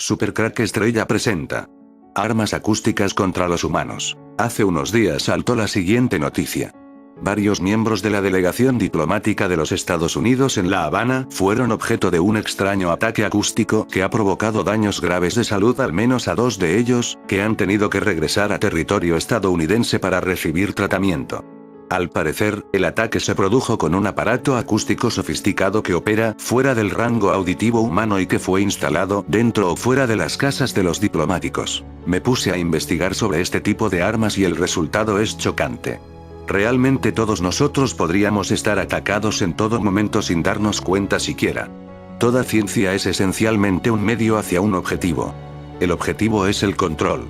Supercrack Estrella presenta armas acústicas contra los humanos. Hace unos días saltó la siguiente noticia. Varios miembros de la delegación diplomática de los Estados Unidos en La Habana fueron objeto de un extraño ataque acústico que ha provocado daños graves de salud al menos a 2 de ellos, que han tenido que regresar a territorio estadounidense para recibir tratamiento. Al parecer, el ataque se produjo con un aparato acústico sofisticado que opera fuera del rango auditivo humano y que fue instalado dentro o fuera de las casas de los diplomáticos. Me puse a investigar sobre este tipo de armas y el resultado es chocante. Realmente todos nosotros podríamos estar atacados en todo momento sin darnos cuenta siquiera. Toda ciencia es esencialmente un medio hacia un objetivo. El objetivo es el control.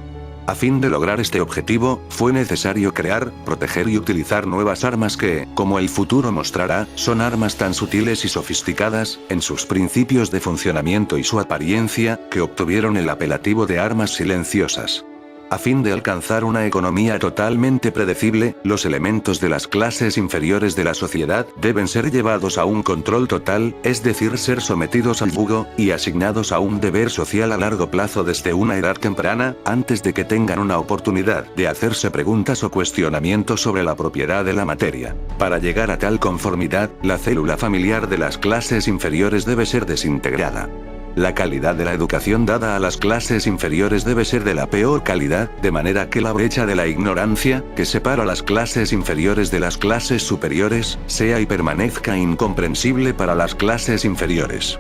A fin de lograr este objetivo, fue necesario crear, proteger y utilizar nuevas armas que, como el futuro mostrará, son armas tan sutiles y sofisticadas, en sus principios de funcionamiento y su apariencia, que obtuvieron el apelativo de armas silenciosas. A fin de alcanzar una economía totalmente predecible, los elementos de las clases inferiores de la sociedad deben ser llevados a un control total, es decir, ser sometidos al yugo, y asignados a un deber social a largo plazo desde una edad temprana, antes de que tengan una oportunidad de hacerse preguntas o cuestionamientos sobre la propiedad de la materia. Para llegar a tal conformidad, la célula familiar de las clases inferiores debe ser desintegrada. La calidad de la educación dada a las clases inferiores debe ser de la peor calidad, de manera que la brecha de la ignorancia, que separa las clases inferiores de las clases superiores, sea y permanezca incomprensible para las clases inferiores.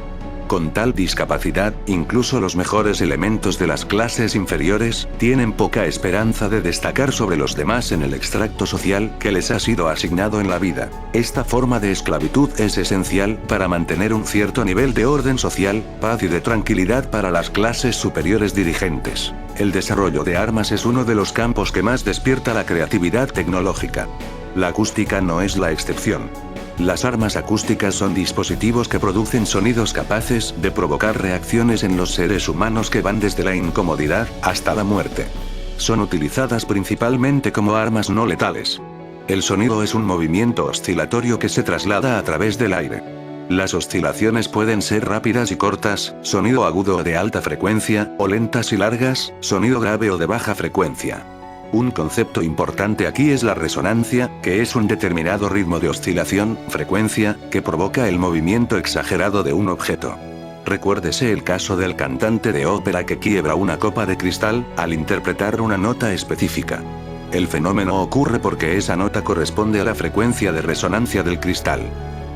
Con tal discapacidad, incluso los mejores elementos de las clases inferiores, tienen poca esperanza de destacar sobre los demás en el extracto social que les ha sido asignado en la vida. Esta forma de esclavitud es esencial para mantener un cierto nivel de orden social, paz y de tranquilidad para las clases superiores dirigentes. El desarrollo de armas es uno de los campos que más despierta la creatividad tecnológica. La acústica no es la excepción. Las armas acústicas son dispositivos que producen sonidos capaces de provocar reacciones en los seres humanos que van desde la incomodidad hasta la muerte. Son utilizadas principalmente como armas no letales. El sonido es un movimiento oscilatorio que se traslada a través del aire. Las oscilaciones pueden ser rápidas y cortas, sonido agudo o de alta frecuencia, o lentas y largas, sonido grave o de baja frecuencia. Un concepto importante aquí es la resonancia, que es un determinado ritmo de oscilación, frecuencia, que provoca el movimiento exagerado de un objeto. Recuérdese el caso del cantante de ópera que quiebra una copa de cristal, al interpretar una nota específica. El fenómeno ocurre porque esa nota corresponde a la frecuencia de resonancia del cristal.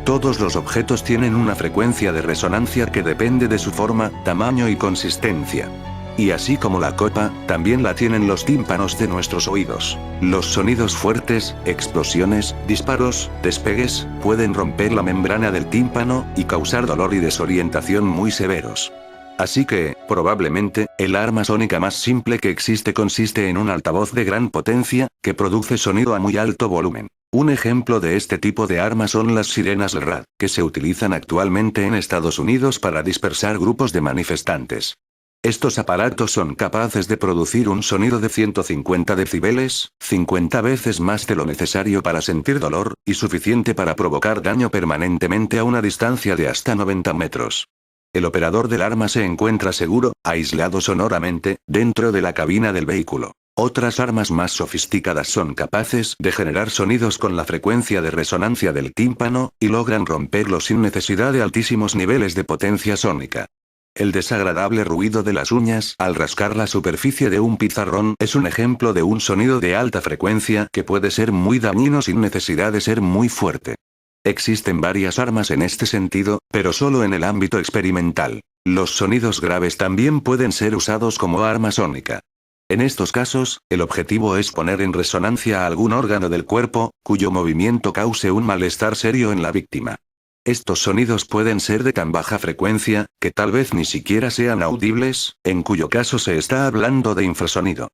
Todos los objetos tienen una frecuencia de resonancia que depende de su forma, tamaño y consistencia. Y así como la copa, también la tienen los tímpanos de nuestros oídos. Los sonidos fuertes, explosiones, disparos, despegues, pueden romper la membrana del tímpano, y causar dolor y desorientación muy severos. Así que, probablemente, el arma sónica más simple que existe consiste en un altavoz de gran potencia, que produce sonido a muy alto volumen. Un ejemplo de este tipo de armas son las sirenas LRAD, que se utilizan actualmente en Estados Unidos para dispersar grupos de manifestantes. Estos aparatos son capaces de producir un sonido de 150 decibeles, 50 veces más de lo necesario para sentir dolor, y suficiente para provocar daño permanentemente a una distancia de hasta 90 metros. El operador del arma se encuentra seguro, aislado sonoramente, dentro de la cabina del vehículo. Otras armas más sofisticadas son capaces de generar sonidos con la frecuencia de resonancia del tímpano, y logran romperlo sin necesidad de altísimos niveles de potencia sónica. El desagradable ruido de las uñas al rascar la superficie de un pizarrón es un ejemplo de un sonido de alta frecuencia que puede ser muy dañino sin necesidad de ser muy fuerte. Existen varias armas en este sentido, pero solo en el ámbito experimental. Los sonidos graves también pueden ser usados como arma sónica. En estos casos, el objetivo es poner en resonancia a algún órgano del cuerpo, cuyo movimiento cause un malestar serio en la víctima. Estos sonidos pueden ser de tan baja frecuencia, que tal vez ni siquiera sean audibles, en cuyo caso se está hablando de infrasonido.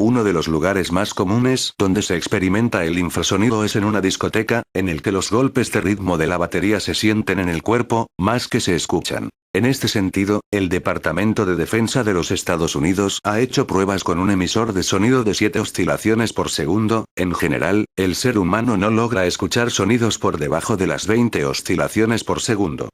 Uno de los lugares más comunes donde se experimenta el infrasonido es en una discoteca, en el que los golpes de ritmo de la batería se sienten en el cuerpo, más que se escuchan. En este sentido, el Departamento de Defensa de los Estados Unidos ha hecho pruebas con un emisor de sonido de 7 oscilaciones por segundo. En general, el ser humano no logra escuchar sonidos por debajo de las 20 oscilaciones por segundo.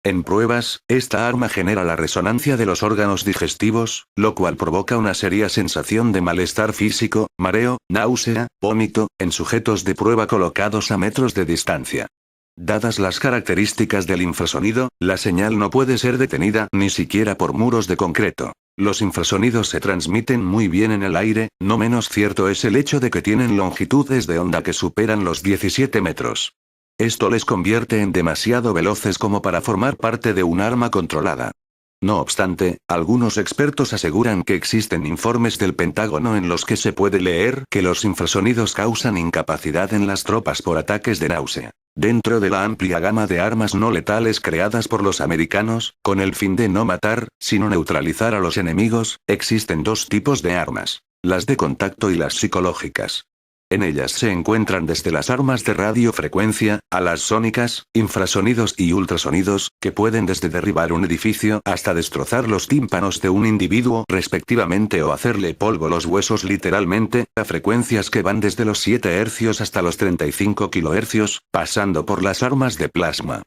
En pruebas, esta arma genera la resonancia de los órganos digestivos, lo cual provoca una seria sensación de malestar físico, mareo, náusea, vómito, en sujetos de prueba colocados a metros de distancia. Dadas las características del infrasonido, la señal no puede ser detenida ni siquiera por muros de concreto. Los infrasonidos se transmiten muy bien en el aire, no menos cierto es el hecho de que tienen longitudes de onda que superan los 17 metros. Esto les convierte en demasiado veloces como para formar parte de un arma controlada. No obstante, algunos expertos aseguran que existen informes del Pentágono en los que se puede leer que los infrasonidos causan incapacidad en las tropas por ataques de náusea. Dentro de la amplia gama de armas no letales creadas por los americanos, con el fin de no matar, sino neutralizar a los enemigos, existen dos tipos de armas: las de contacto y las psicológicas. En ellas se encuentran desde las armas de radiofrecuencia, a las sónicas, infrasonidos y ultrasonidos, que pueden desde derribar un edificio hasta destrozar los tímpanos de un individuo respectivamente o hacerle polvo los huesos literalmente, a frecuencias que van desde los 7 Hz hasta los 35 kHz, pasando por las armas de plasma.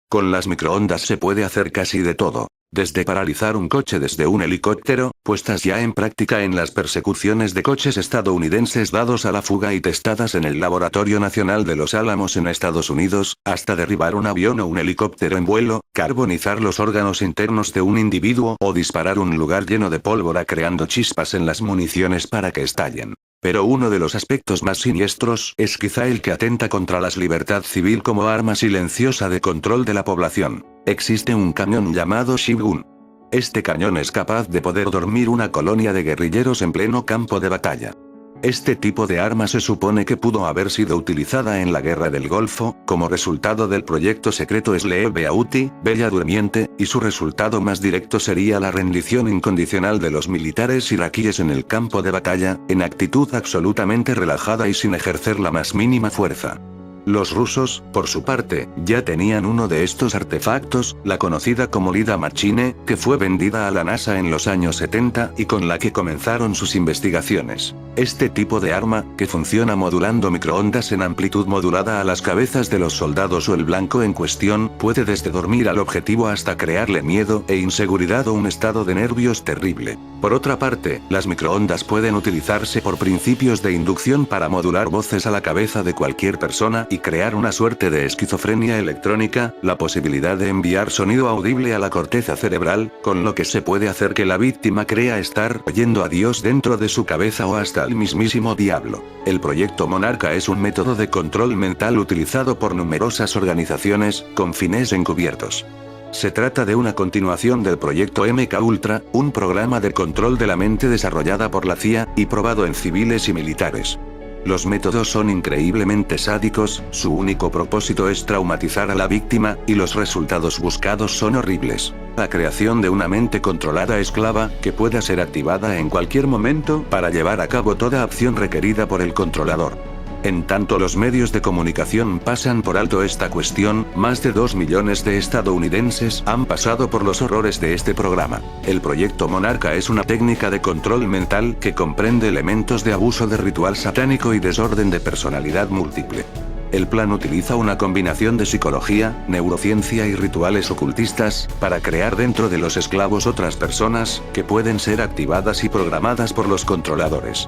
Con las microondas se puede hacer casi de todo. Desde paralizar un coche desde un helicóptero, puestas ya en práctica en las persecuciones de coches estadounidenses dados a la fuga y testadas en el Laboratorio Nacional de Los Álamos en Estados Unidos, hasta derribar un avión o un helicóptero en vuelo, carbonizar los órganos internos de un individuo o disparar un lugar lleno de pólvora creando chispas en las municiones para que estallen. Pero uno de los aspectos más siniestros es quizá el que atenta contra la libertad civil como arma silenciosa de control de la población. Existe un cañón llamado Shigun. Este cañón es capaz de poder dormir una colonia de guerrilleros en pleno campo de batalla. Este tipo de arma se supone que pudo haber sido utilizada en la Guerra del Golfo, como resultado del proyecto secreto Sleeping Beauty, Bella Durmiente, y su resultado más directo sería la rendición incondicional de los militares iraquíes en el campo de batalla, en actitud absolutamente relajada y sin ejercer la más mínima fuerza. Los rusos, por su parte, ya tenían uno de estos artefactos, la conocida como Lida Machine, que fue vendida a la NASA en los años 70 y con la que comenzaron sus investigaciones. Este tipo de arma, que funciona modulando microondas en amplitud modulada a las cabezas de los soldados o el blanco en cuestión, puede desde dormir al objetivo hasta crearle miedo e inseguridad o un estado de nervios terrible. Por otra parte, las microondas pueden utilizarse por principios de inducción para modular voces a la cabeza de cualquier persona y crear una suerte de esquizofrenia electrónica, la posibilidad de enviar sonido audible a la corteza cerebral, con lo que se puede hacer que la víctima crea estar oyendo a Dios dentro de su cabeza o hasta al mismísimo diablo. El proyecto Monarca es un método de control mental utilizado por numerosas organizaciones, con fines encubiertos. Se trata de una continuación del proyecto MK-Ultra, un programa de control de la mente desarrollada por la CIA, y probado en civiles y militares. Los métodos son increíblemente sádicos, su único propósito es traumatizar a la víctima, y los resultados buscados son horribles. La creación de una mente controlada esclava, que pueda ser activada en cualquier momento para llevar a cabo toda acción requerida por el controlador. En tanto los medios de comunicación pasan por alto esta cuestión, más de 2 millones de estadounidenses han pasado por los horrores de este programa. El proyecto Monarca es una técnica de control mental que comprende elementos de abuso de ritual satánico y desorden de personalidad múltiple. El plan utiliza una combinación de psicología, neurociencia y rituales ocultistas, para crear dentro de los esclavos otras personas, que pueden ser activadas y programadas por los controladores.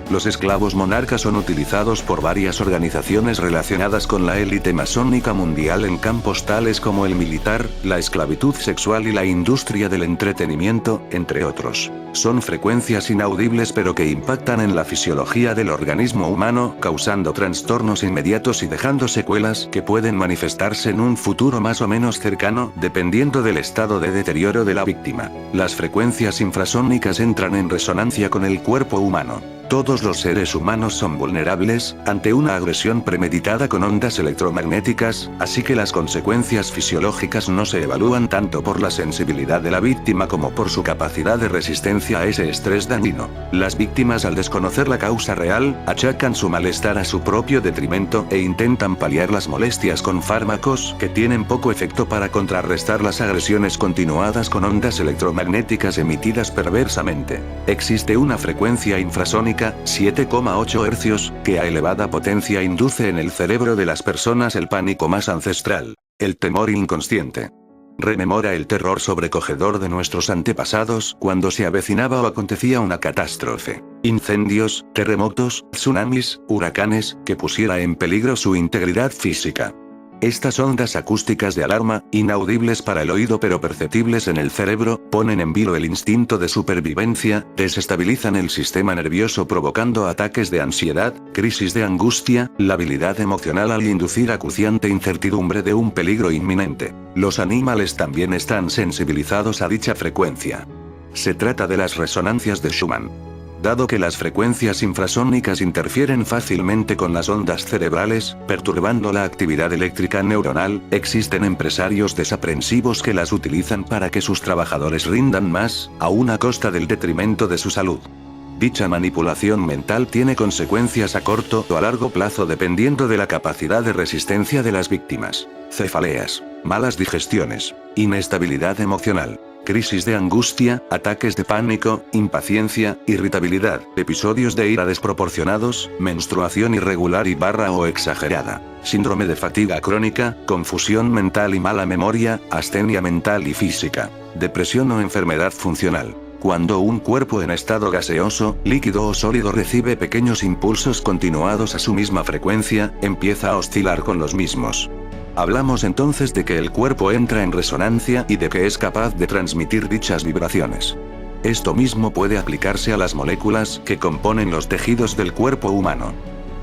Los esclavos monarcas son utilizados por varias organizaciones relacionadas con la élite masónica mundial en campos tales como el militar, la esclavitud sexual y la industria del entretenimiento, entre otros. Son frecuencias inaudibles pero que impactan en la fisiología del organismo humano, causando trastornos inmediatos y dejando secuelas que pueden manifestarse en un futuro más o menos cercano, dependiendo del estado de deterioro de la víctima. Las frecuencias infrasónicas entran en resonancia con el cuerpo humano. Todos los seres humanos son vulnerables ante una agresión premeditada con ondas electromagnéticas, así que las consecuencias fisiológicas no se evalúan tanto por la sensibilidad de la víctima como por su capacidad de resistencia a ese estrés dañino. Las víctimas, al desconocer la causa real, achacan su malestar a su propio detrimento e intentan paliar las molestias con fármacos que tienen poco efecto para contrarrestar las agresiones continuadas con ondas electromagnéticas emitidas perversamente. Existe una frecuencia infrasónica 7,8 Hz, que a elevada potencia induce en el cerebro de las personas el pánico más ancestral, el temor inconsciente. Rememora el terror sobrecogedor de nuestros antepasados cuando se avecinaba o acontecía una catástrofe. Incendios, terremotos, tsunamis, huracanes, que pusiera en peligro su integridad física. Estas ondas acústicas de alarma, inaudibles para el oído pero perceptibles en el cerebro, ponen en vilo el instinto de supervivencia, desestabilizan el sistema nervioso provocando ataques de ansiedad, crisis de angustia, labilidad emocional al inducir acuciante incertidumbre de un peligro inminente. Los animales también están sensibilizados a dicha frecuencia. Se trata de las resonancias de Schumann. Dado que las frecuencias infrasónicas interfieren fácilmente con las ondas cerebrales, perturbando la actividad eléctrica neuronal, existen empresarios desaprensivos que las utilizan para que sus trabajadores rindan más, aún a costa del detrimento de su salud. Dicha manipulación mental tiene consecuencias a corto o a largo plazo dependiendo de la capacidad de resistencia de las víctimas. Cefaleas, malas digestiones, inestabilidad emocional, crisis de angustia, ataques de pánico, impaciencia, irritabilidad, episodios de ira desproporcionados, menstruación irregular o exagerada, síndrome de fatiga crónica, confusión mental y mala memoria, astenia mental y física, depresión o enfermedad funcional. Cuando un cuerpo en estado gaseoso, líquido o sólido recibe pequeños impulsos continuados a su misma frecuencia, empieza a oscilar con los mismos. Hablamos entonces de que el cuerpo entra en resonancia y de que es capaz de transmitir dichas vibraciones. Esto mismo puede aplicarse a las moléculas que componen los tejidos del cuerpo humano.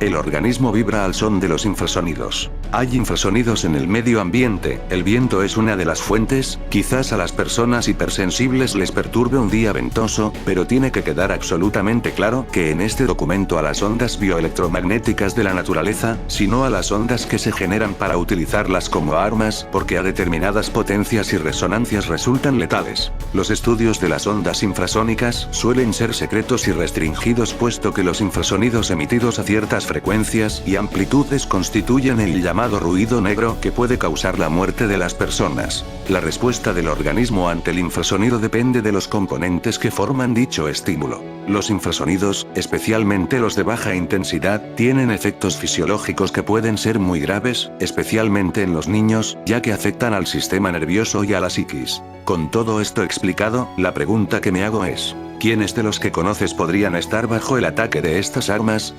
El organismo vibra al son de los infrasonidos. Hay infrasonidos en el medio ambiente, el viento es una de las fuentes, quizás a las personas hipersensibles les perturbe un día ventoso, pero tiene que quedar absolutamente claro que en este documento a las ondas bioelectromagnéticas de la naturaleza, sino a las ondas que se generan para utilizarlas como armas, porque a determinadas potencias y resonancias resultan letales. Los estudios de las ondas infrasónicas suelen ser secretos y restringidos puesto que los infrasonidos emitidos a ciertas frecuencias y amplitudes constituyen el llamado ruido negro que puede causar la muerte de las personas. La respuesta del organismo ante el infrasonido depende de los componentes que forman dicho estímulo. Los infrasonidos, especialmente los de baja intensidad, tienen efectos fisiológicos que pueden ser muy graves, especialmente en los niños, ya que afectan al sistema nervioso y a la psiquis. Con todo esto explicado, la pregunta que me hago es, ¿quiénes de los que conoces podrían estar bajo el ataque de estas armas?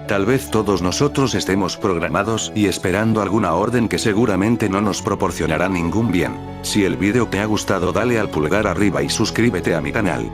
Tal vez todos nosotros estemos programados y esperando alguna orden que seguramente no nos proporcionará ningún bien. Si el vídeo te ha gustado dale al pulgar arriba y suscríbete a mi canal.